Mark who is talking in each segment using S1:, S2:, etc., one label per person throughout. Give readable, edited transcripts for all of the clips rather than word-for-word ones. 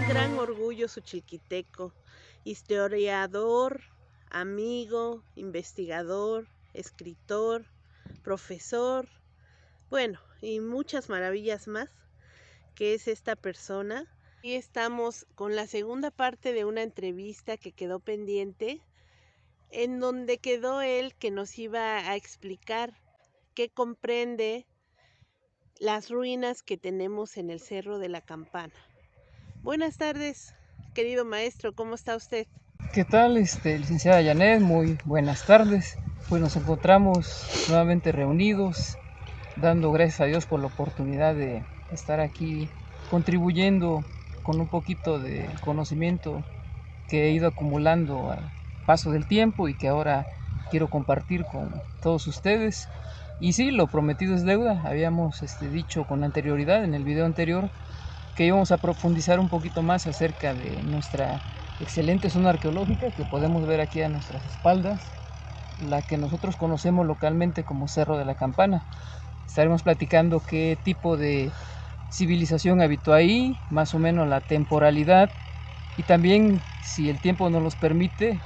S1: gran orgullo suchiquiteco, historiador, amigo, investigador, escritor, profesor, bueno, y muchas maravillas más que es esta persona. Y estamos con la segunda parte de una entrevista que quedó pendiente, en donde quedó él que nos iba a explicar qué comprende las ruinas que tenemos en el Cerro de la Campana. Buenas tardes, querido maestro, ¿cómo está usted?
S2: ¿Qué tal, licenciada Janet? Muy buenas tardes. Pues nos encontramos nuevamente reunidos, dando gracias a Dios por la oportunidad de estar aquí contribuyendo con un poquito de conocimiento que he ido acumulando al paso del tiempo y que ahora quiero compartir con todos ustedes. Y sí, lo prometido es deuda. Habíamos dicho con anterioridad en el video anterior que íbamos a profundizar un poquito más acerca de nuestra excelente zona arqueológica que podemos ver aquí a nuestras espaldas, la que nosotros conocemos localmente como Cerro de la Campana. Estaremos platicando qué tipo de civilización habitó ahí, más o menos la temporalidad, y también, si el tiempo nos los permite,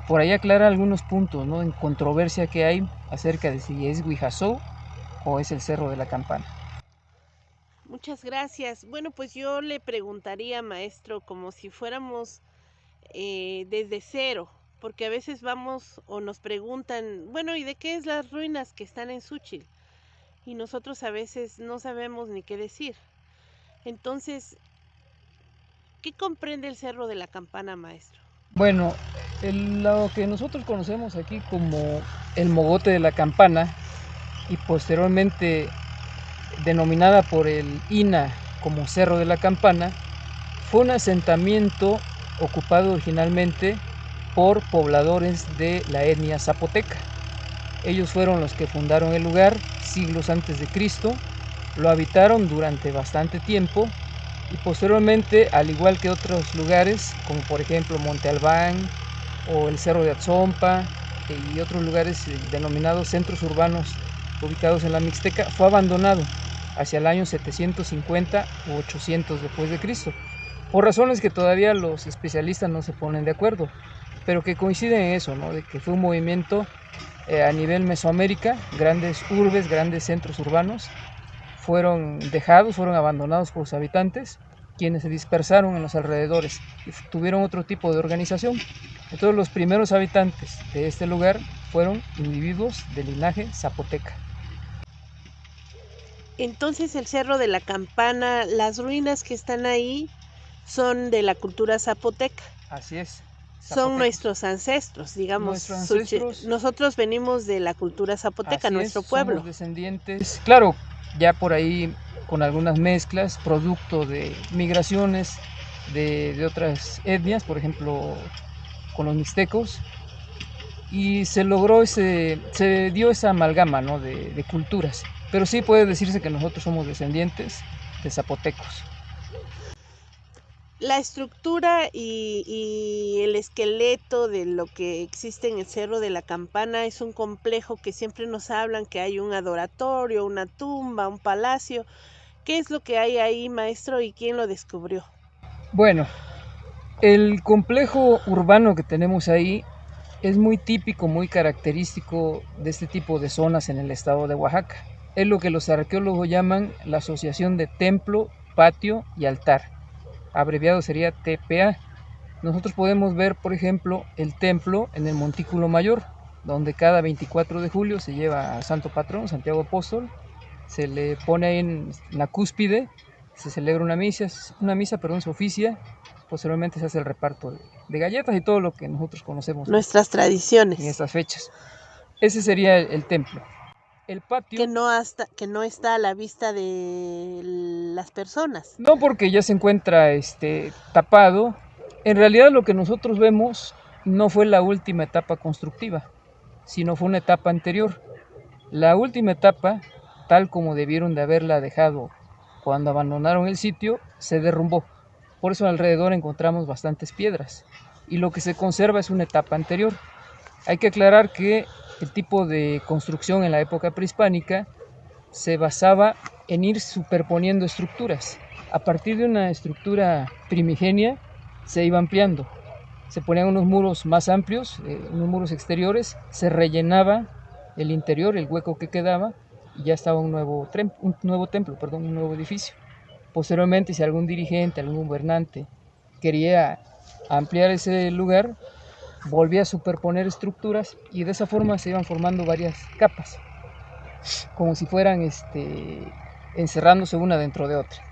S2: por ahí aclara algunos puntos, ¿no?, en controversia que hay acerca de si es Huijazó o es el Cerro de la Campana.
S1: Muchas gracias. Bueno, pues yo le preguntaría, maestro, como si fuéramos desde cero, porque a veces vamos o nos preguntan, bueno, ¿y de qué es las ruinas que están en Suchil? Y nosotros a veces no sabemos ni qué decir. Entonces, ¿qué comprende el Cerro de la Campana, maestro?
S2: Bueno, lo que nosotros conocemos aquí como el Mogote de la Campana y posteriormente denominada por el INAH como Cerro de la Campana, fue un asentamiento ocupado originalmente por pobladores de la etnia zapoteca. Ellos fueron los que fundaron el lugar siglos antes de Cristo, lo habitaron durante bastante tiempo y posteriormente, al igual que otros lugares, como por ejemplo Monte Albán o el Cerro de Atzompa y otros lugares denominados centros urbanos ubicados en la Mixteca, fue abandonado hacia el año 750 u 800 después de Cristo, por razones que todavía los especialistas no se ponen de acuerdo, pero que coinciden en eso, ¿no?, de que fue un movimiento a nivel Mesoamérica, grandes urbes, grandes centros urbanos fueron dejados, fueron abandonados por sus habitantes, quienes se dispersaron en los alrededores y tuvieron otro tipo de organización. Entonces los primeros habitantes de este lugar fueron individuos de linaje zapoteca.
S1: Entonces el Cerro de la Campana, las ruinas que están ahí son de la cultura zapoteca.
S2: Así es.
S1: Son nuestros ancestros, digamos.
S2: Nuestros ancestros.
S1: Nosotros venimos de la cultura zapoteca, nuestro pueblo.
S2: Somos descendientes, claro, ya por ahí con algunas mezclas, producto de migraciones de otras etnias, por ejemplo, con los mixtecos, y se logró se dio esa amalgama, ¿no?, de culturas. Pero sí puede decirse que nosotros somos descendientes de zapotecos.
S1: La estructura y el esqueleto de lo que existe en el Cerro de la Campana es un complejo que siempre nos hablan que hay un adoratorio, una tumba, un palacio. ¿Qué es lo que hay ahí, maestro, y quién lo descubrió?
S2: Bueno, el complejo urbano que tenemos ahí es muy típico, muy característico de este tipo de zonas en el estado de Oaxaca. Es lo que los arqueólogos llaman la asociación de templo, patio y altar. Abreviado sería TPA. Nosotros podemos ver, por ejemplo, el templo en el Montículo Mayor, donde cada 24 de julio se lleva a Santo Patrón, Santiago Apóstol, se le pone ahí en la cúspide, se celebra una misa, se oficia, posteriormente se hace el reparto de galletas y todo lo que nosotros conocemos.
S1: Nuestras tradiciones.
S2: En estas fechas. Ese sería el templo. El patio.
S1: Que no está a la vista de las personas.
S2: No, porque ya se encuentra tapado. En realidad lo que nosotros vemos no fue la última etapa constructiva, sino fue una etapa anterior. La última etapa, tal como debieron de haberla dejado cuando abandonaron el sitio, se derrumbó. Por eso alrededor encontramos bastantes piedras. Y lo que se conserva es una etapa anterior. Hay que aclarar que el tipo de construcción en la época prehispánica se basaba en ir superponiendo estructuras. a partir de una estructura primigenia se iba ampliando. Se ponían unos muros más amplios, unos muros exteriores, se rellenaba el interior, el hueco que quedaba, y ya estaba un nuevo templo, un nuevo edificio. Posteriormente, si algún dirigente, algún gobernante quería ampliar ese lugar, volvía a superponer estructuras y de esa forma se iban formando varias capas, como si fueran encerrándose una dentro de otra.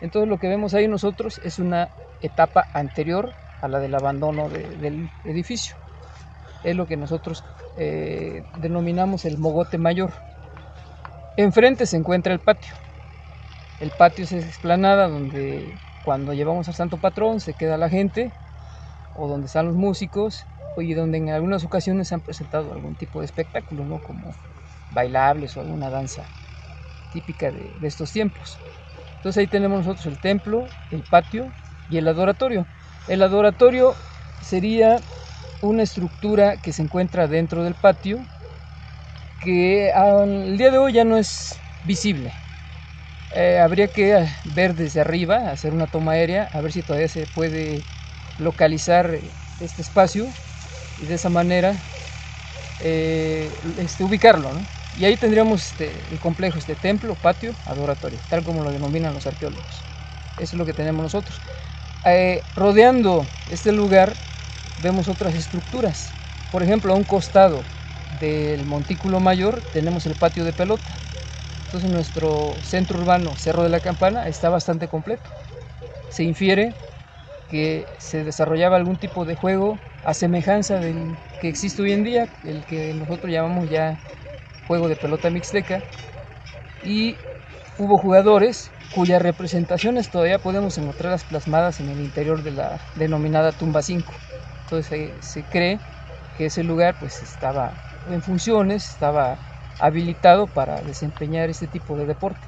S2: Entonces lo que vemos ahí nosotros es una etapa anterior a la del abandono del edificio. Es lo que nosotros denominamos el mogote mayor. Enfrente se encuentra el patio. El patio es esa explanada donde cuando llevamos al santo patrón se queda la gente, o donde están los músicos, y donde en algunas ocasiones se han presentado algún tipo de espectáculo, ¿no? Como bailables o alguna danza típica de estos tiempos. Entonces ahí tenemos nosotros el templo, el patio y el adoratorio. El adoratorio sería una estructura que se encuentra dentro del patio, que al día de hoy ya no es visible. Habría que ver desde arriba, hacer una toma aérea, a ver si todavía se puede localizar este espacio y de esa manera ubicarlo, ¿no? Y ahí tendríamos el complejo, templo, patio, adoratorio, tal como lo denominan los arqueólogos. Eso es lo que tenemos nosotros. Rodeando este lugar vemos otras estructuras. Por ejemplo, a un costado del montículo mayor tenemos el patio de pelota. Entonces nuestro centro urbano, Cerro de la Campana, está bastante completo. Se infiere que se desarrollaba algún tipo de juego a semejanza del que existe hoy en día, el que nosotros llamamos ya juego de pelota mixteca, y hubo jugadores cuyas representaciones todavía podemos encontrarlas plasmadas en el interior de la denominada tumba 5. Entonces se cree que ese lugar pues estaba en funciones, estaba habilitado para desempeñar este tipo de deporte,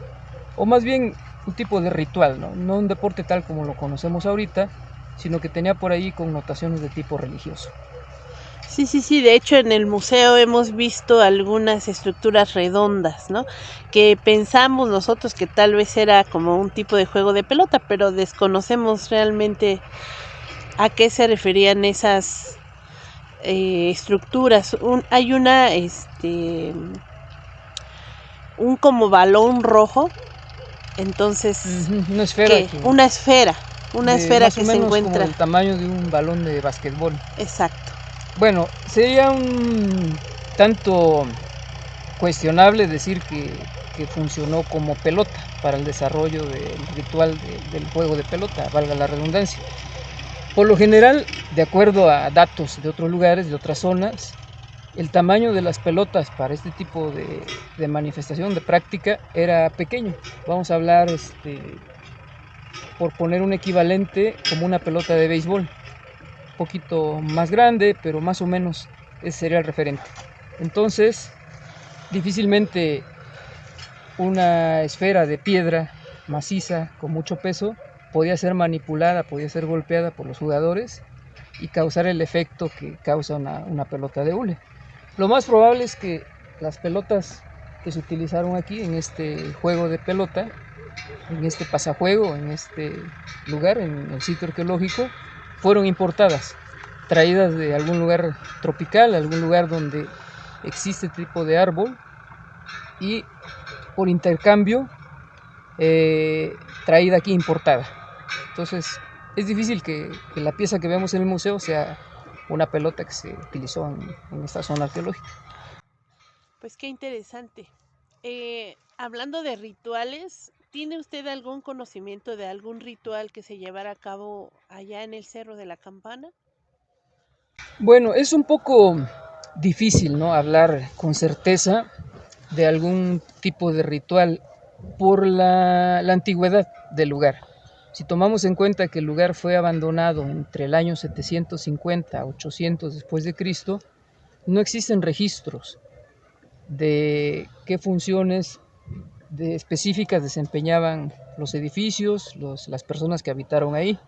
S2: o más bien un tipo de ritual, no un deporte tal como lo conocemos ahorita, sino que tenía por ahí connotaciones de tipo religioso.
S1: Sí, de hecho en el museo hemos visto algunas estructuras redondas, ¿no? Que pensamos nosotros que tal vez era como un tipo de juego de pelota, pero desconocemos realmente a qué se referían esas estructuras. Hay un como balón rojo, entonces
S2: una esfera,
S1: una esfera
S2: más
S1: que
S2: o menos
S1: se encuentra
S2: como del tamaño de un balón de basquetbol.
S1: Exacto.
S2: Bueno, sería un tanto cuestionable decir que funcionó como pelota para el desarrollo del ritual del juego de pelota, valga la redundancia. Por lo general, de acuerdo a datos de otros lugares, de otras zonas, el tamaño de las pelotas para este tipo de manifestación, de práctica, era pequeño. Vamos a hablar, por poner un equivalente, como una pelota de béisbol. Poquito más grande, pero más o menos ese sería el referente. Entonces, difícilmente una esfera de piedra maciza con mucho peso podía ser manipulada, podía ser golpeada por los jugadores y causar el efecto que causa una pelota de hule. Lo más probable es que las pelotas que se utilizaron aquí en este juego de pelota, en este pasajuego, en este lugar, en el sitio arqueológico, fueron importadas, traídas de algún lugar tropical, algún lugar donde existe tipo de árbol, y por intercambio traída aquí, importada. Entonces es difícil que la pieza que vemos en el museo sea una pelota que se utilizó en esta zona arqueológica.
S1: Pues qué interesante. Hablando de rituales, ¿tiene usted algún conocimiento de algún ritual que se llevara a cabo allá en el Cerro de la Campana?
S2: Bueno, es un poco difícil, ¿no?, hablar con certeza de algún tipo de ritual por la antigüedad del lugar. Si tomamos en cuenta que el lugar fue abandonado entre el año 750 a 800 después de Cristo, no existen registros de qué funciones específicas desempeñaban los edificios, las personas que habitaron ahí.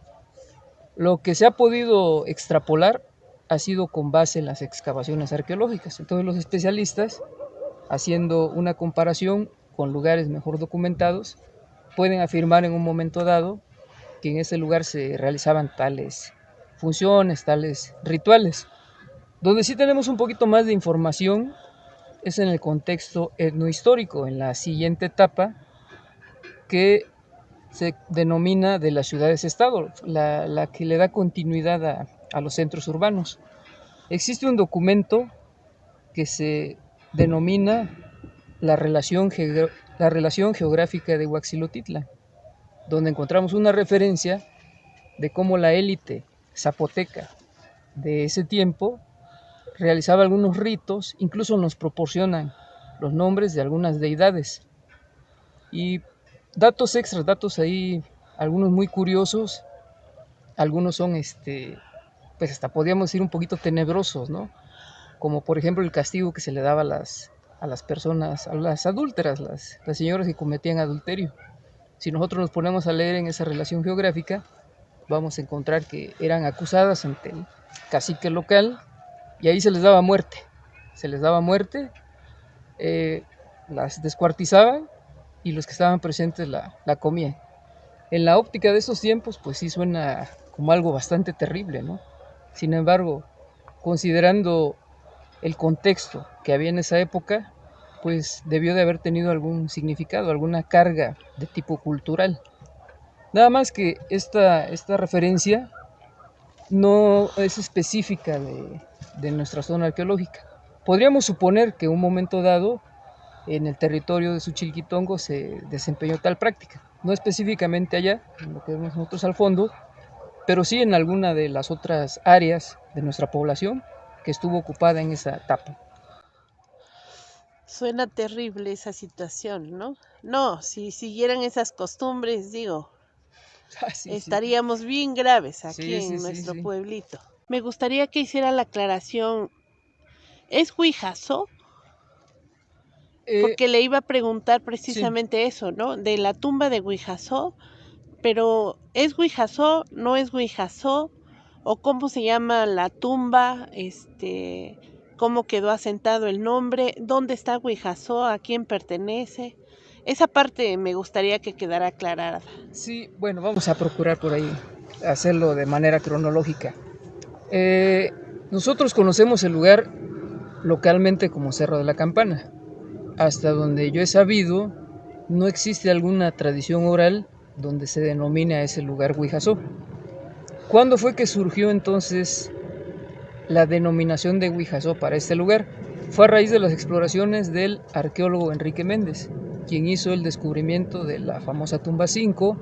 S2: Lo que se ha podido extrapolar ha sido con base en las excavaciones arqueológicas. Entonces los especialistas, haciendo una comparación con lugares mejor documentados, pueden afirmar en un momento dado que en ese lugar se realizaban tales funciones, tales rituales. Donde sí tenemos un poquito más de información es en el contexto etnohistórico, en la siguiente etapa que se denomina de las ciudades-estado, la que le da continuidad a los centros urbanos. Existe un documento que se denomina la relación geográfica de Huaxilotitlan, donde encontramos una referencia de cómo la élite zapoteca de ese tiempo realizaba algunos ritos, incluso nos proporcionan los nombres de algunas deidades. Y datos extras, datos ahí, algunos muy curiosos, algunos son, pues hasta podríamos decir un poquito tenebrosos, ¿no? Como por ejemplo el castigo que se le daba a las personas, a las adúlteras, las señoras que cometían adulterio. Si nosotros nos ponemos a leer en esa relación geográfica, vamos a encontrar que eran acusadas ante el cacique local y ahí se les daba muerte. Se les daba muerte, las descuartizaban y los que estaban presentes la comían. En la óptica de esos tiempos, pues sí suena como algo bastante terrible, ¿no? Sin embargo, considerando el contexto que había en esa época, pues debió de haber tenido algún significado, alguna carga de tipo cultural. Nada más que esta referencia no es específica de nuestra zona arqueológica. Podríamos suponer que en un momento dado en el territorio de Suchilquitongo se desempeñó tal práctica, no específicamente allá, en lo que vemos nosotros al fondo, pero sí en alguna de las otras áreas de nuestra población que estuvo ocupada en esa etapa.
S1: Suena terrible esa situación, ¿no? No, si siguieran esas costumbres, digo,
S2: Sí,
S1: estaríamos bien graves aquí
S2: sí, sí,
S1: en
S2: sí,
S1: nuestro
S2: sí.
S1: pueblito. Me gustaría que hiciera la aclaración. ¿Es Huijazo?
S2: Eh,
S1: Porque le iba a preguntar
S2: sí,
S1: precisamente eso, ¿no? De la tumba de Huijazo, pero ¿es Huijazo? ¿No es Huijazo? ¿O cómo se llama la tumba? ¿Cómo quedó asentado el nombre? ¿Dónde está Huijazo? ¿A quién pertenece? Esa parte me gustaría que quedara aclarada.
S2: sí, bueno, vamos a procurar por ahí hacerlo de manera cronológica. Eh, Nosotros conocemos el lugar localmente como Cerro de la Campana. Hasta donde yo he sabido, no existe alguna tradición oral donde se denomine a ese lugar Huijazó. ¿Cuándo fue que surgió entonces la denominación de Huijazó para este lugar? Fue a raíz de las exploraciones del arqueólogo Enrique Méndez, quien hizo el descubrimiento de la famosa tumba 5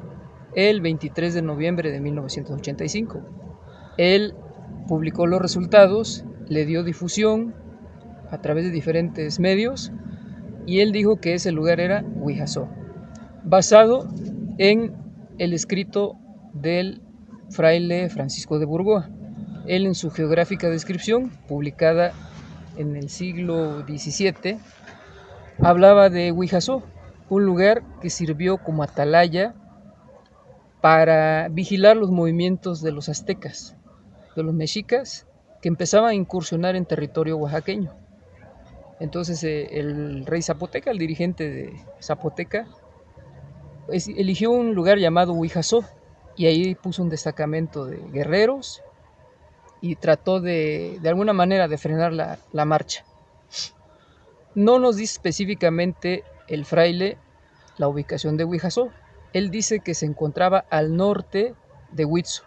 S2: el 23 de noviembre de 1985. Él publicó los resultados, le dio difusión a través de diferentes medios y él dijo que ese lugar era Huijazó, basado en el escrito del fraile Francisco de Burgoa. Él en su geográfica descripción, publicada en el siglo XVII, hablaba de Huijazó, un lugar que sirvió como atalaya para vigilar los movimientos de los aztecas, de los mexicas, que empezaban a incursionar en territorio oaxaqueño. Entonces el rey Zapoteca, el dirigente de Zapoteca, eligió un lugar llamado Huijazó y ahí puso un destacamento de guerreros y trató de alguna manera de frenar la marcha. No nos dice específicamente el fraile la ubicación de Huijazó. Él dice que se encontraba al norte de Huitzo.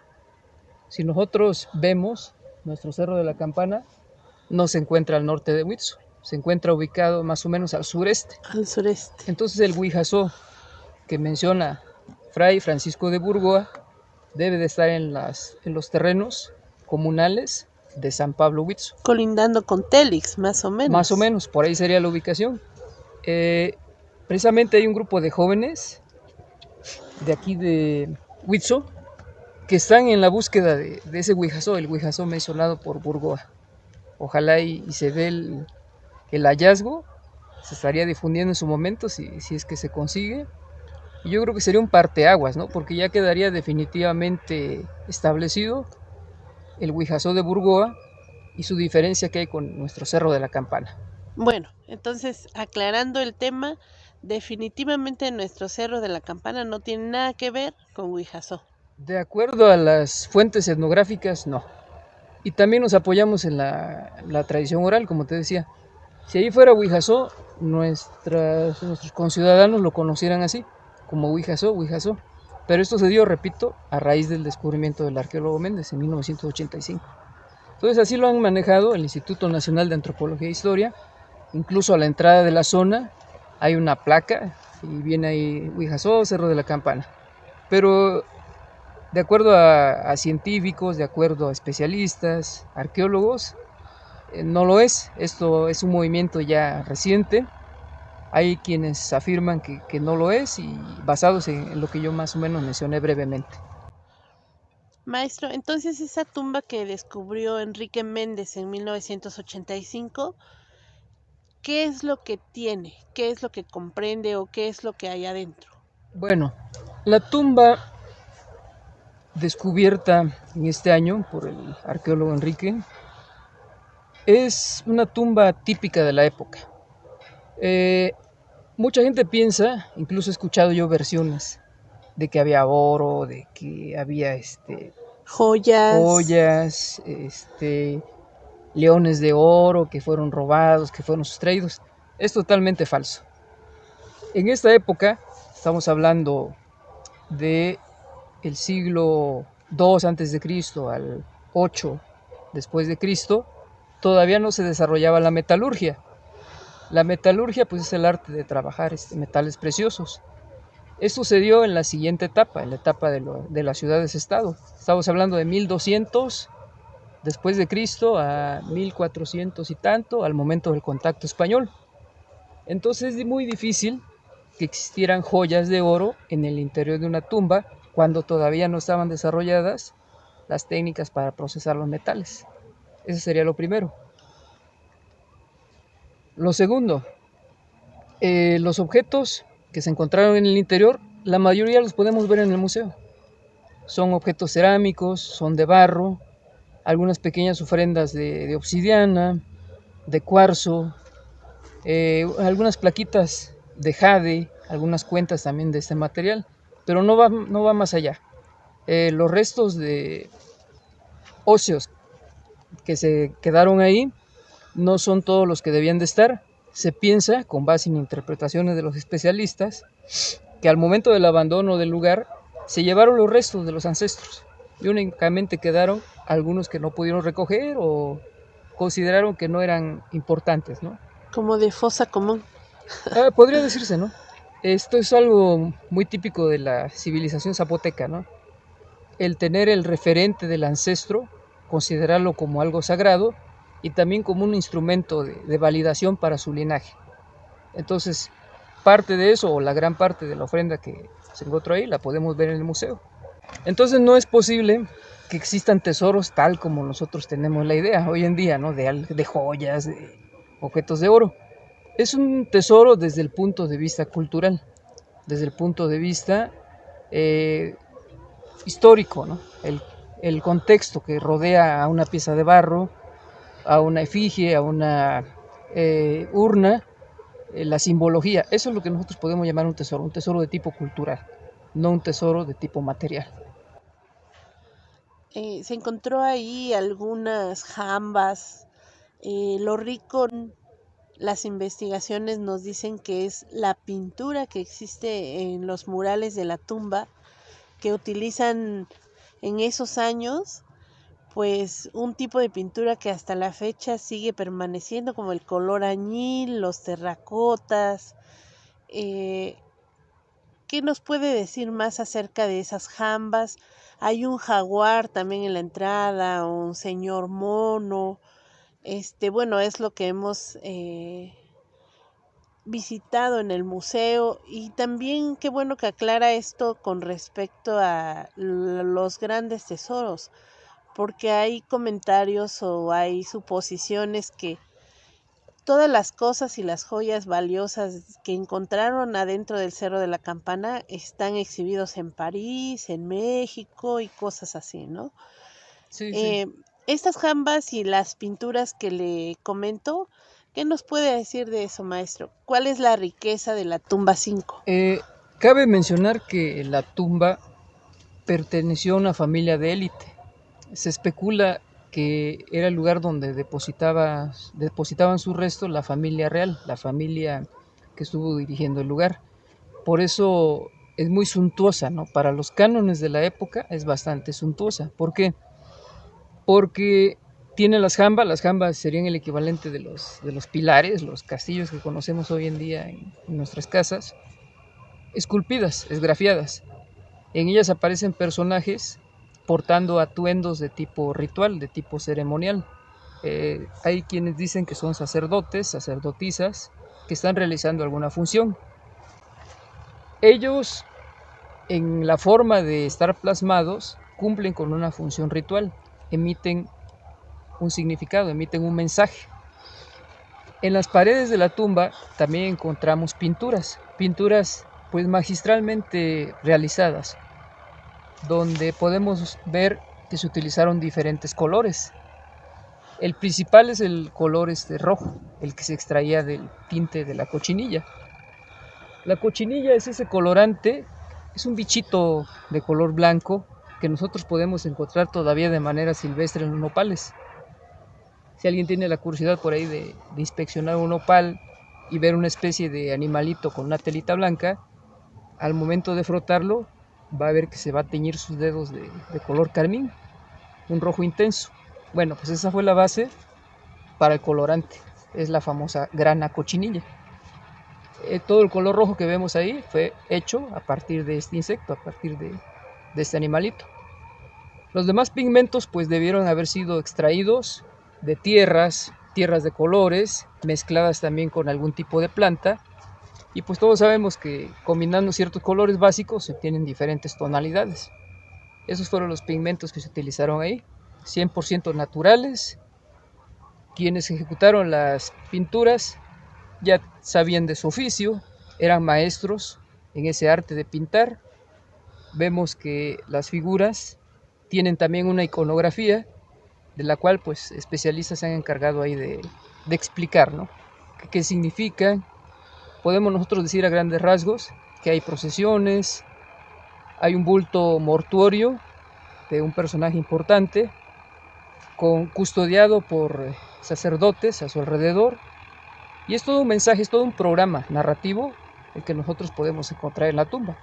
S2: Si nosotros vemos nuestro Cerro de la Campana, no se encuentra al norte de Huitzo, se encuentra ubicado más o menos al sureste.
S1: Al sureste.
S2: Entonces el Huijazó que menciona Fray Francisco de Burgoa debe de estar en los terrenos comunales de San Pablo Huitzo.
S1: Colindando con Télix, más o menos.
S2: Más o menos, por ahí sería la ubicación. Precisamente hay un grupo de jóvenes de aquí de Huitzo que están en la búsqueda de ese Huijazó, el Huijazó mencionado por Burgoa. Ojalá y se dé el hallazgo, se estaría difundiendo en su momento si es que se consigue. Y yo creo que sería un parteaguas, ¿no? Porque ya quedaría definitivamente establecido el Huijazó de Burgoa y su diferencia que hay con nuestro Cerro de la Campana.
S1: Bueno, entonces aclarando el tema, definitivamente nuestro Cerro de la Campana no tiene nada que ver con Huijazó.
S2: De acuerdo a las fuentes etnográficas, no. Y también nos apoyamos en la tradición oral, como te decía. Si ahí fuera Huijazó, nuestros conciudadanos lo conocieran así, como Huijazó, Huijazó. Pero esto se dio, repito, a raíz del descubrimiento del arqueólogo Méndez en 1985. Entonces así lo han manejado el Instituto Nacional de Antropología e Historia. Incluso a la entrada de la zona hay una placa y viene ahí Huijazó, Cerro de la Campana. Pero de acuerdo a científicos, de acuerdo a especialistas, arqueólogos, no lo es. Esto es un movimiento ya reciente. Hay quienes afirman que no lo es y basados en lo que yo más o menos mencioné brevemente.
S1: Maestro, entonces esa tumba que descubrió Enrique Méndez en 1985, ¿qué es lo que tiene? ¿Qué es lo que comprende o qué es lo que hay adentro?
S2: Bueno, la tumba descubierta en este año por el arqueólogo Enrique es una tumba típica de la época. Eh, Mucha gente piensa, incluso he escuchado yo versiones, de que había oro, de que había
S1: Joyas.
S2: joyas, leones de oro que fueron robados, que fueron sustraídos. Es totalmente falso. En esta época, estamos hablando de el siglo II antes de Cristo al 8 después de Cristo, todavía no se desarrollaba la metalurgia. La metalurgia pues es el arte de trabajar metales preciosos. Esto se dio en la siguiente etapa, en la etapa de las ciudades-estado. Estamos hablando de 1200 después de Cristo a 1400 y tanto, al momento del contacto español. Entonces es muy difícil que existieran joyas de oro en el interior de una tumba cuando todavía no estaban desarrolladas las técnicas para procesar los metales. Eso sería lo primero. Lo segundo, los objetos que se encontraron en el interior, la mayoría los podemos ver en el museo. Son objetos cerámicos, son de barro, algunas pequeñas ofrendas de obsidiana, de cuarzo, algunas plaquitas de jade, algunas cuentas también de este material, pero no va más allá. Los restos de óseos que se quedaron ahí no son todos los que debían de estar. Se piensa, con base en interpretaciones de los especialistas, que al momento del abandono del lugar se llevaron los restos de los ancestros y únicamente quedaron algunos que no pudieron recoger o consideraron que no eran importantes, ¿no?
S1: Como de fosa común.
S2: Podría decirse, ¿no? Esto es algo muy típico de la civilización zapoteca, ¿no? El tener el referente del ancestro, considerarlo como algo sagrado y también como un instrumento de validación para su linaje. Entonces, parte de eso, o la gran parte de la ofrenda que se encontró ahí, la podemos ver en el museo. Entonces, no es posible que existan tesoros tal como nosotros tenemos la idea hoy en día, ¿no? De joyas, de objetos de oro. Es un tesoro desde el punto de vista cultural, desde el punto de vista histórico, ¿no? El contexto que rodea a una pieza de barro, a una efigie, a una urna, la simbología. Eso es lo que nosotros podemos llamar un tesoro de tipo cultural, no un tesoro de tipo material.
S1: Se encontró ahí algunas jambas. Lo rico, las investigaciones nos dicen que es la pintura que existe en los murales de la tumba que utilizan en esos años, pues un tipo de pintura que hasta la fecha sigue permaneciendo, como el color añil, los terracotas. Eh, ¿Qué nos puede decir más acerca de esas jambas? Hay un jaguar también en la entrada, un señor mono. Bueno, es lo que hemos visitado en el museo, y también qué bueno que aclara esto con respecto a los grandes tesoros, porque hay comentarios o hay suposiciones que todas las cosas y las joyas valiosas que encontraron adentro del Cerro de la Campana están exhibidos en París, en México y cosas así, ¿no?
S2: Sí, sí.
S1: Eh, Estas jambas y las pinturas que le comento ¿Qué nos puede decir de eso, maestro? ¿Cuál es la riqueza de la tumba 5?
S2: Cabe mencionar que la tumba perteneció a una familia de élite. Se especula que era el lugar donde depositaban sus restos la familia real, la familia que estuvo dirigiendo el lugar. Por eso es muy suntuosa, ¿no? Para los cánones de la época es bastante suntuosa. ¿Por qué? Porque tiene las jambas serían el equivalente de los pilares, los castillos que conocemos hoy en día en nuestras casas, esculpidas, esgrafiadas. En ellas aparecen personajes portando atuendos de tipo ritual, de tipo ceremonial. Hay quienes dicen que son sacerdotes, sacerdotisas, que están realizando alguna función. Ellos, en la forma de estar plasmados, cumplen con una función ritual, emiten un significado, emiten un mensaje. En las paredes de la tumba también encontramos pinturas pues magistralmente realizadas, donde podemos ver que se utilizaron diferentes colores. El principal es el color rojo, el que se extraía del tinte de la cochinilla. La cochinilla es ese colorante, es un bichito de color blanco que nosotros podemos encontrar todavía de manera silvestre en los nopales. Si alguien tiene la curiosidad por ahí de inspeccionar un nopal y ver una especie de animalito con una telita blanca, al momento de frotarlo va a ver que se va a teñir sus dedos de color carmín, un rojo intenso. Bueno, pues esa fue la base para el colorante, es la famosa grana cochinilla. Todo el color rojo que vemos ahí fue hecho a partir de este insecto, a partir de este animalito. Los demás pigmentos pues debieron haber sido extraídos de tierras de colores, mezcladas también con algún tipo de planta, y pues todos sabemos que combinando ciertos colores básicos se obtienen diferentes tonalidades. Esos fueron los pigmentos que se utilizaron ahí, 100% naturales. Quienes ejecutaron las pinturas ya sabían de su oficio, eran maestros en ese arte de pintar. Vemos que las figuras tienen también una iconografía, de la cual pues especialistas se han encargado ahí de explicar, ¿no? ¿Qué significan? Podemos nosotros decir a grandes rasgos que hay procesiones, hay un bulto mortuorio de un personaje importante, custodiado por sacerdotes a su alrededor, y es todo un mensaje, es todo un programa narrativo el que nosotros podemos encontrar en la tumba.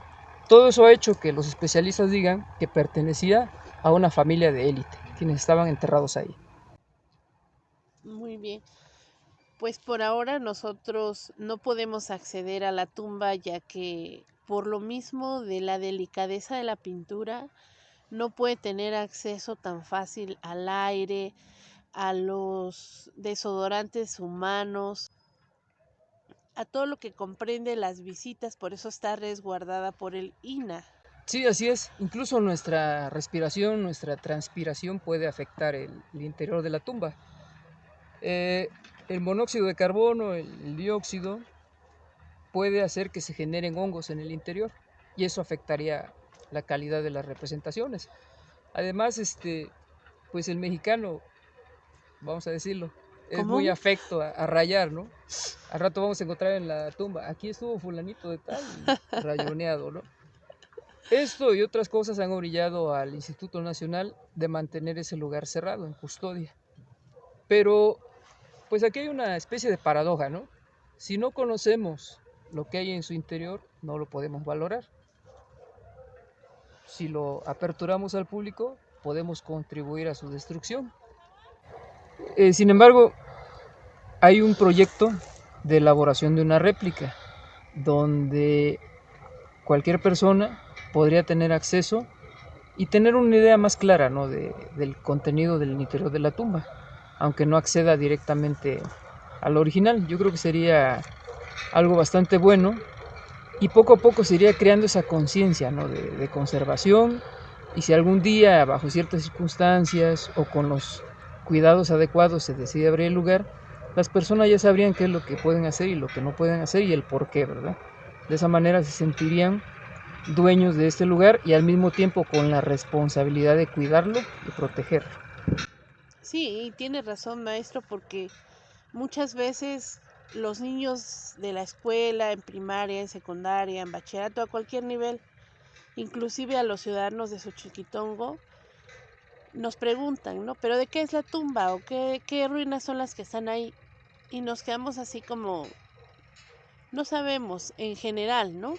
S2: Todo eso ha hecho que los especialistas digan que pertenecía a una familia de élite, quienes estaban enterrados ahí.
S1: Muy bien. Pues por ahora nosotros no podemos acceder a la tumba, ya que por lo mismo de la delicadeza de la pintura no puede tener acceso tan fácil al aire, a los desodorantes humanos, a todo lo que comprende las visitas, por eso está resguardada por el INAH.
S2: Sí, así es. Incluso nuestra respiración, nuestra transpiración puede afectar el interior de la tumba. El monóxido de carbono, el dióxido, puede hacer que se generen hongos en el interior, y eso afectaría la calidad de las representaciones. Además, pues el mexicano, vamos a decirlo, es muy afecto a rayar, ¿no? Al rato vamos a encontrar en la tumba, aquí estuvo fulanito de tal, y rayoneado, ¿no? Esto y otras cosas han orillado al Instituto Nacional de mantener ese lugar cerrado, en custodia. Pero, pues aquí hay una especie de paradoja, ¿no? Si no conocemos lo que hay en su interior, no lo podemos valorar. Si lo aperturamos al público, podemos contribuir a su destrucción. Sin embargo, hay un proyecto de elaboración de una réplica, donde cualquier persona podría tener acceso y tener una idea más clara, ¿no? del contenido del interior de la tumba, aunque no acceda directamente al original. Yo creo que sería algo bastante bueno, y poco a poco se iría creando esa conciencia, ¿no? de conservación, y si algún día bajo ciertas circunstancias o con los cuidados adecuados se decide abrir el lugar, las personas ya sabrían qué es lo que pueden hacer y lo que no pueden hacer y el por qué, ¿verdad? De esa manera se sentirían dueños de este lugar y al mismo tiempo con la responsabilidad de cuidarlo y protegerlo.
S1: Sí, tiene razón, maestro, porque Muchas veces los niños de la escuela, en primaria, en secundaria, en bachillerato, a cualquier nivel, inclusive a los ciudadanos de Xochiquitongo, nos preguntan, ¿no? ¿Pero de qué es la tumba? ¿O qué ruinas son las que están ahí? Y nos quedamos así como, no sabemos en general, ¿no?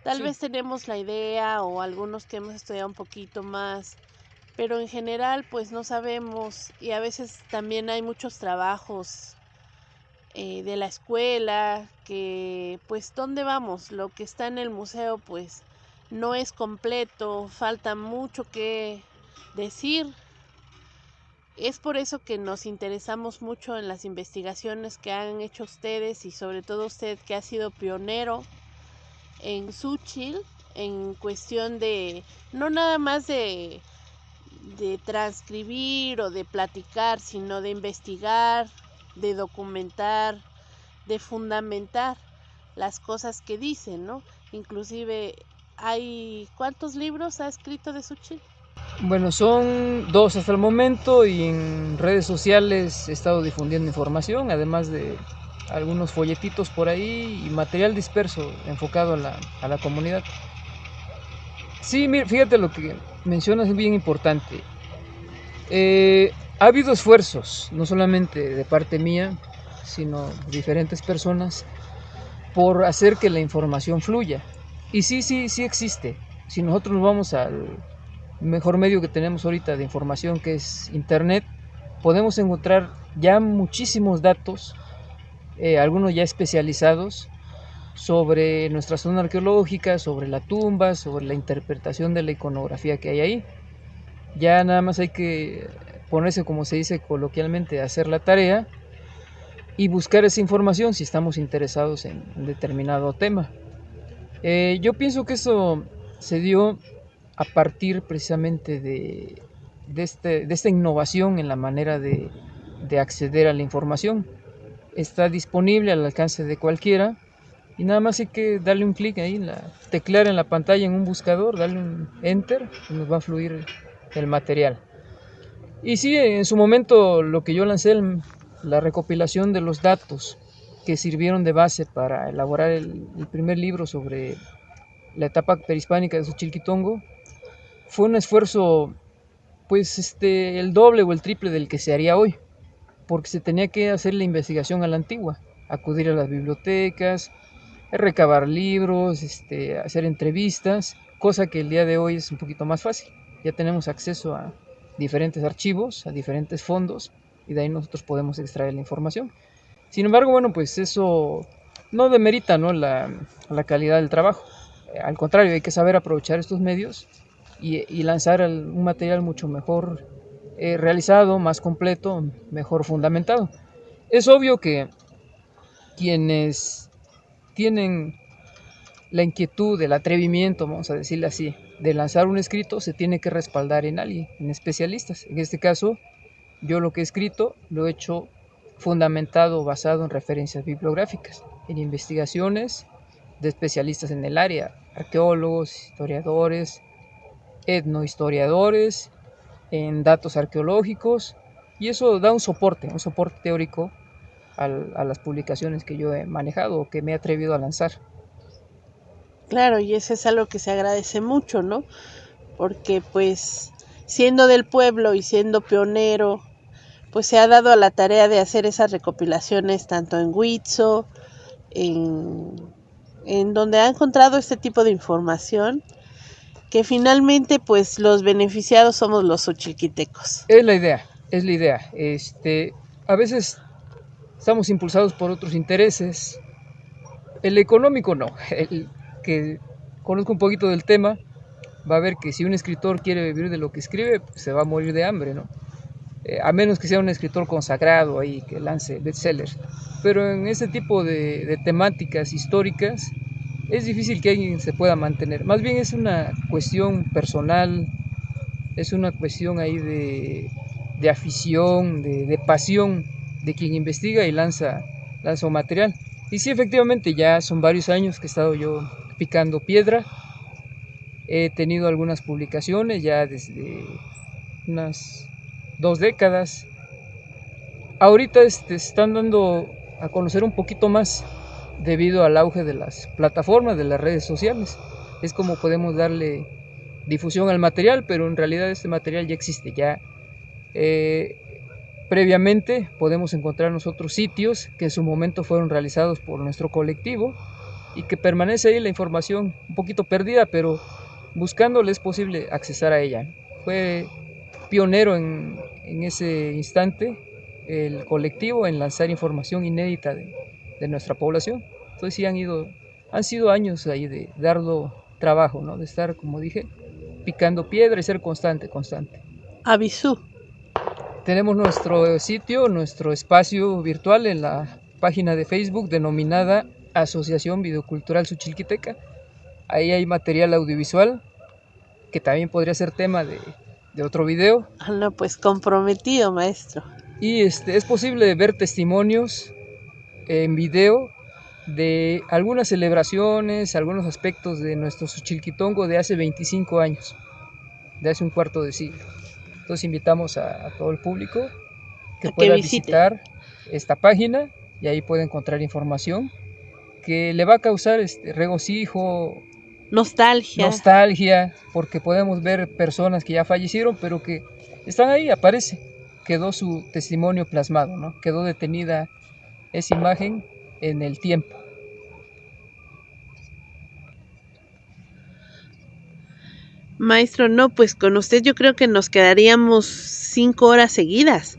S1: Tal
S2: Sí,
S1: vez tenemos la idea o algunos que hemos estudiado un poquito más, pero en general pues no sabemos y a veces también hay muchos trabajos de la escuela que pues ¿dónde vamos? Lo que está en el museo pues no es completo, falta mucho que decir. Es por eso que nos interesamos mucho en las investigaciones que han hecho ustedes y sobre todo usted que ha sido pionero en Xochitl en cuestión de no nada más de transcribir o de platicar, sino de investigar, de documentar, de fundamentar las cosas que dicen, ¿no? Inclusive ¿cuántos libros ha escrito de Xochitl?
S2: bueno, son 2 hasta el momento y en redes sociales he estado difundiendo información, además de algunos folletitos por ahí y material disperso enfocado a la comunidad. Sí, mira, fíjate lo que mencionas es bien importante. Ha habido esfuerzos, no solamente de parte mía, sino de diferentes personas, por hacer que la información fluya. Y sí existe. Si nosotros nos vamos al mejor medio que tenemos ahorita de información, que es Internet, podemos encontrar ya muchísimos datos, algunos ya especializados, sobre nuestra zona arqueológica, sobre la tumba, sobre la interpretación de la iconografía que hay ahí. Ya nada más hay que ponerse, como se dice coloquialmente, a hacer la tarea y buscar esa información si estamos interesados en un determinado tema. Yo pienso que eso se dio a partir precisamente de esta innovación en la manera de acceder a la información. Está disponible al alcance de cualquiera y nada más hay que darle un clic ahí, teclear en la pantalla en un buscador, darle un enter y nos va a fluir el material. Y sí, en su momento lo que yo lancé, la recopilación de los datos que sirvieron de base para elaborar el primer libro sobre la etapa prehispánica de Xochilquitongo, fue un esfuerzo pues el doble o el triple del que se haría hoy, porque se tenía que hacer la investigación a la antigua, acudir a las bibliotecas, recabar libros, hacer entrevistas, cosa que el día de hoy es un poquito más fácil. Ya tenemos acceso a diferentes archivos, a diferentes fondos, y de ahí nosotros podemos extraer la información. Sin embargo, bueno, pues eso no demerita, ¿no?, la calidad del trabajo. Al contrario, hay que saber aprovechar estos medios y lanzar un material mucho mejor realizado, más completo, mejor fundamentado. Es obvio que quienes tienen la inquietud, el atrevimiento, vamos a decirle así, de lanzar un escrito, se tiene que respaldar en alguien, en especialistas. En este caso, yo lo que he escrito lo he hecho fundamentado, basado en referencias bibliográficas, en investigaciones de especialistas en el área, arqueólogos, historiadores, etnohistoriadores, en datos arqueológicos, y eso da un soporte teórico a las publicaciones que yo he manejado o que me he atrevido a lanzar.
S1: Claro, y eso es algo que se agradece mucho, ¿no? Porque pues siendo del pueblo y siendo pionero, pues se ha dado a la tarea de hacer esas recopilaciones tanto en Huitzo, en, en donde ha encontrado este tipo de información, que finalmente pues los beneficiados somos los xochiquitecos.
S2: Es la idea. A veces estamos impulsados por otros intereses. El económico no. El que conozca un poquito del tema va a ver que si un escritor quiere vivir de lo que escribe, pues se va a morir de hambre, ¿no? A menos que sea un escritor consagrado ahí que lance bestsellers. Pero en ese tipo de temáticas históricas es difícil que alguien se pueda mantener. Más bien es una cuestión personal, es una cuestión ahí de afición, de pasión de quien investiga y lanza un material. Y sí, efectivamente, ya son varios años que he estado yo picando piedra. He tenido algunas publicaciones ya desde unas 2 décadas. ahorita se están dando a conocer un poquito más debido al auge de las plataformas, de las redes sociales. Es como podemos darle difusión al material, pero en realidad este material ya existe, ya eh, previamente podemos encontrar nosotros sitios que en su momento fueron realizados por nuestro colectivo y que permanece ahí la información un poquito perdida, pero buscándole es posible accesar a ella. Fue pionero en ese instante el colectivo en lanzar información inédita de nuestra población. Entonces sí han sido años ahí de darlo trabajo, ¿no? De estar, como dije, picando piedra y ser constante, constante.
S1: Avisú.
S2: Tenemos nuestro sitio, nuestro espacio virtual en la página de Facebook denominada Asociación Videocultural Suchilquiteca. Ahí hay material audiovisual que también podría ser tema de otro video.
S1: Ah, no, pues comprometido, maestro.
S2: Y es posible ver testimonios en video de algunas celebraciones, algunos aspectos de nuestro Xochilquitongo de hace 25 años, de hace un cuarto de siglo. Entonces invitamos a todo el público que
S1: A que
S2: pueda
S1: visite.
S2: visitar esta página y ahí puede encontrar información que le va a causar regocijo,
S1: Nostalgia.
S2: nostalgia, porque podemos ver personas que ya fallecieron, pero que están ahí, aparece, quedó su testimonio plasmado, ¿no? Quedó detenida esa imagen en el tiempo.
S1: Maestro, no, pues con usted yo creo que nos quedaríamos 5 horas seguidas.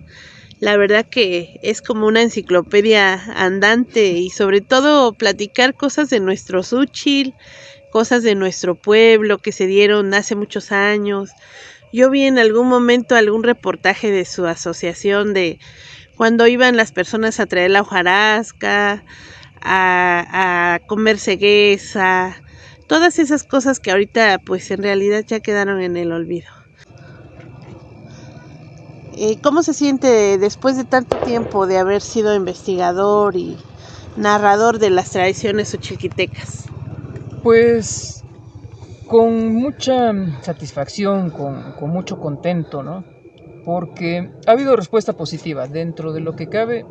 S1: La verdad que es como una enciclopedia andante y sobre todo platicar cosas de nuestro Xúchil, cosas de nuestro pueblo que se dieron hace muchos años. Yo vi en algún momento algún reportaje de su asociación de cuando iban las personas a traer la hojarasca, a comer ceguesa, todas esas cosas que ahorita pues en realidad ya quedaron en el olvido. ¿Cómo se siente después de tanto tiempo de haber sido investigador y narrador de las tradiciones uchiquitecas?
S2: Pues con mucha satisfacción, con mucho contento, ¿no? Porque ha habido respuesta positiva. Dentro de lo que cabe,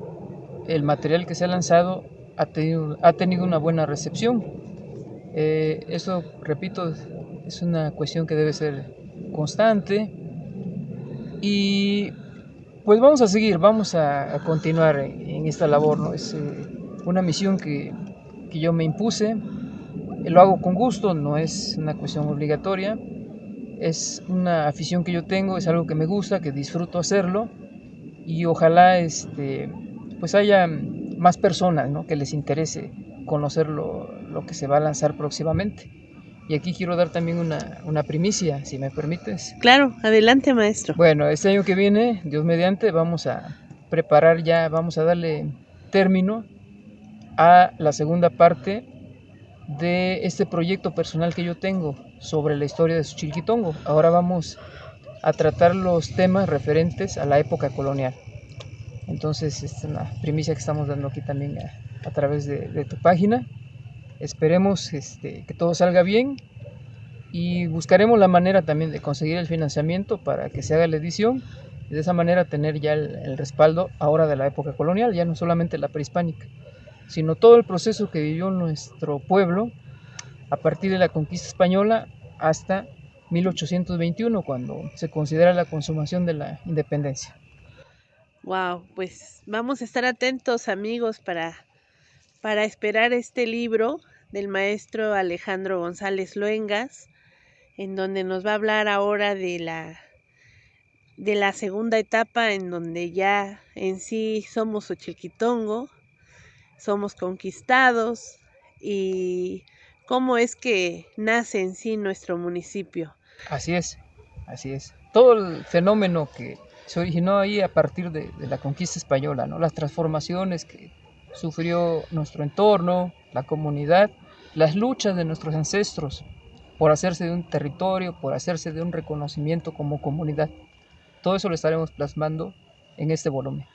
S2: el material que se ha lanzado ha tenido una buena recepción. Eso, repito, es una cuestión que debe ser constante y pues vamos a seguir, vamos a continuar en esta labor, ¿no? Es una misión que yo me impuse, lo hago con gusto, no es una cuestión obligatoria, es una afición que yo tengo, es algo que me gusta, que disfruto hacerlo y ojalá pues haya más personas, ¿no? Que les interese conocer lo que se va a lanzar próximamente. Y aquí quiero dar también una primicia, si me permites.
S1: Claro, adelante maestro.
S2: Bueno, este año que viene, Dios mediante, vamos a preparar ya, vamos a darle término a la segunda parte de este proyecto personal que yo tengo sobre la historia de Xochilquitongo. Ahora vamos a tratar los temas referentes a la época colonial. Entonces, es una primicia que estamos dando aquí también a través de tu página. Esperemos que todo salga bien y buscaremos la manera también de conseguir el financiamiento para que se haga la edición y de esa manera tener ya el respaldo ahora de la época colonial, ya no solamente la prehispánica, sino todo el proceso que vivió nuestro pueblo a partir de la conquista española hasta 1821, cuando se considera la consumación de la independencia.
S1: Wow, pues vamos a estar atentos amigos para esperar este libro del maestro Alejandro González Luengas, en donde nos va a hablar ahora de la segunda etapa, en donde ya en sí somos Xochilquitongo, somos conquistados y cómo es que nace en sí nuestro municipio.
S2: Así es, así es. Todo el fenómeno que se originó ahí a partir de la conquista española, ¿no? Las transformaciones que sufrió nuestro entorno, la comunidad, las luchas de nuestros ancestros por hacerse de un territorio, por hacerse de un reconocimiento como comunidad. Todo eso lo estaremos plasmando en este volumen.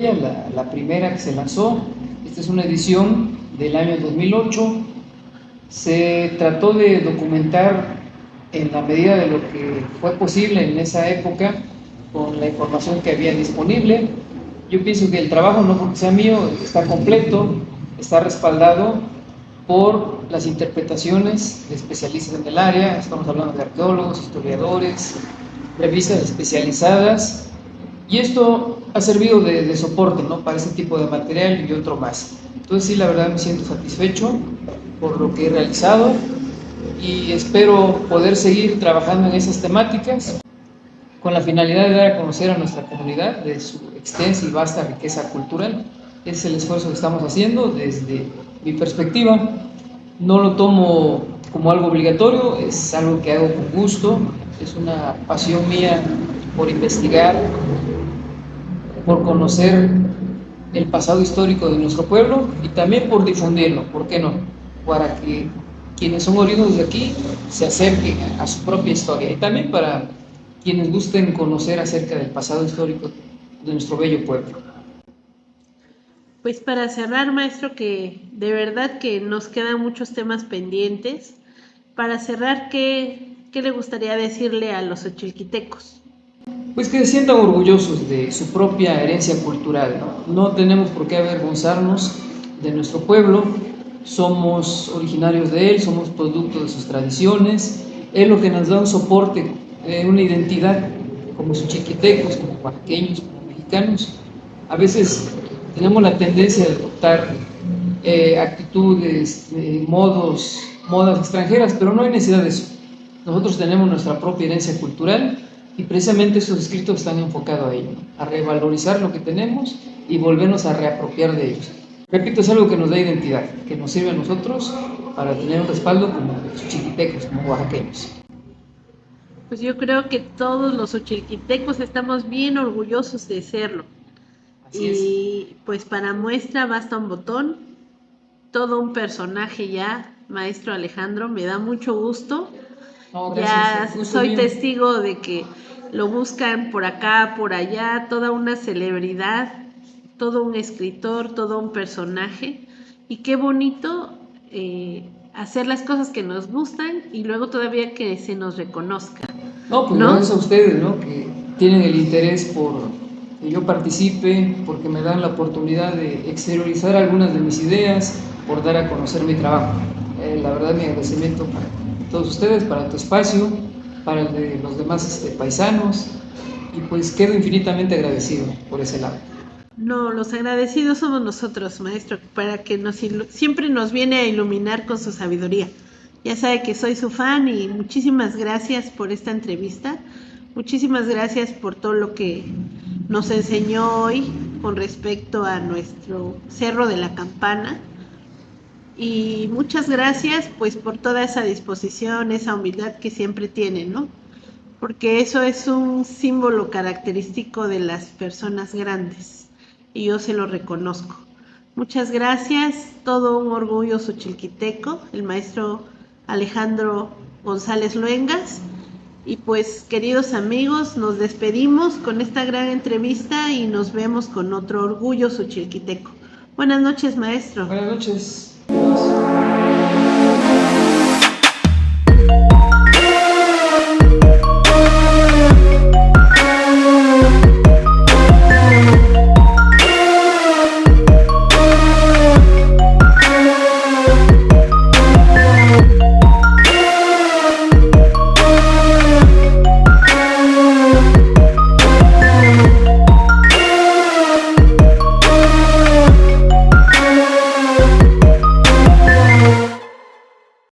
S2: La primera que se lanzó. Esta es una edición del año 2008. Se trató de documentar en la medida de lo que fue posible en esa época con la información que había disponible. Yo pienso que el trabajo, no porque sea mío, está completo, está respaldado por las interpretaciones de especialistas en el área. Estamos hablando de arqueólogos, historiadores, revistas especializadas, y esto ha servido de soporte, ¿no?, para ese tipo de material y otro más. Entonces sí, la verdad me siento satisfecho por lo que he realizado y espero poder seguir trabajando en esas temáticas con la finalidad de dar a conocer a nuestra comunidad de su extensa y vasta riqueza cultural. Es el esfuerzo que estamos haciendo desde mi perspectiva. No lo tomo como algo obligatorio, es algo que hago con gusto, es una pasión mía por investigar, por conocer el pasado histórico de nuestro pueblo y también por difundirlo, ¿por qué no? Para que quienes son oriundos de aquí se acerquen a su propia historia, y también para quienes gusten conocer acerca del pasado histórico de nuestro bello pueblo.
S1: Pues para cerrar, maestro, que de verdad que nos quedan muchos temas pendientes. Para cerrar, ¿qué le gustaría decirle a los ochilquitecos?
S2: Pues que se sientan orgullosos de su propia herencia cultural, ¿no? No tenemos por qué avergonzarnos de nuestro pueblo, somos originarios de él, somos producto de sus tradiciones, es lo que nos da un soporte, una identidad como chiquitecos, como oaxaqueños, como mexicanos. A veces tenemos la tendencia de adoptar actitudes, modas extranjeras, pero no hay necesidad de eso. Nosotros tenemos nuestra propia herencia cultural y precisamente esos escritos están enfocados a ello, a revalorizar lo que tenemos y volvernos a reapropiar de ellos. Repito, es algo que nos da identidad, que nos sirve a nosotros para tener un respaldo como chiquitecos, como oaxaqueños.
S1: Pues yo creo que todos los ochilquitecos estamos bien orgullosos de serlo.
S2: Así es.
S1: Y pues para muestra basta un botón, todo un personaje ya, maestro Alejandro, me da mucho gusto.
S2: No,
S1: Ya
S2: gracias, gusto
S1: soy
S2: mío.
S1: testigo de que lo buscan por acá, por allá, toda una celebridad, todo un escritor, todo un personaje. Y qué bonito hacer las cosas que nos gustan y luego todavía que se nos reconozca,
S2: No, pues
S1: ¿no?
S2: gracias a ustedes, ¿no?, que tienen el interés por que yo participe, porque me dan la oportunidad de exteriorizar algunas de mis ideas, por dar a conocer mi trabajo. La verdad, mi agradecimiento para todos ustedes, para tu espacio, para el de los demás paisanos, y pues quedo infinitamente agradecido por ese lado.
S1: No, los agradecidos somos nosotros, maestro, para que siempre nos viene a iluminar con su sabiduría. Ya sabe que soy su fan y muchísimas gracias por esta entrevista. Muchísimas gracias por todo lo que nos enseñó hoy con respecto a nuestro Cerro de la Campana. Y muchas gracias pues por toda esa disposición, esa humildad que siempre tienen, ¿no? Porque eso es un símbolo característico de las personas grandes y yo se lo reconozco. Muchas gracias, todo un orgullo xochilquiteco, el maestro Alejandro González Luengas. Y pues, queridos amigos, nos despedimos con esta gran entrevista y nos vemos con otro orgullo xochilquiteco. Buenas noches, maestro.
S2: Buenas noches.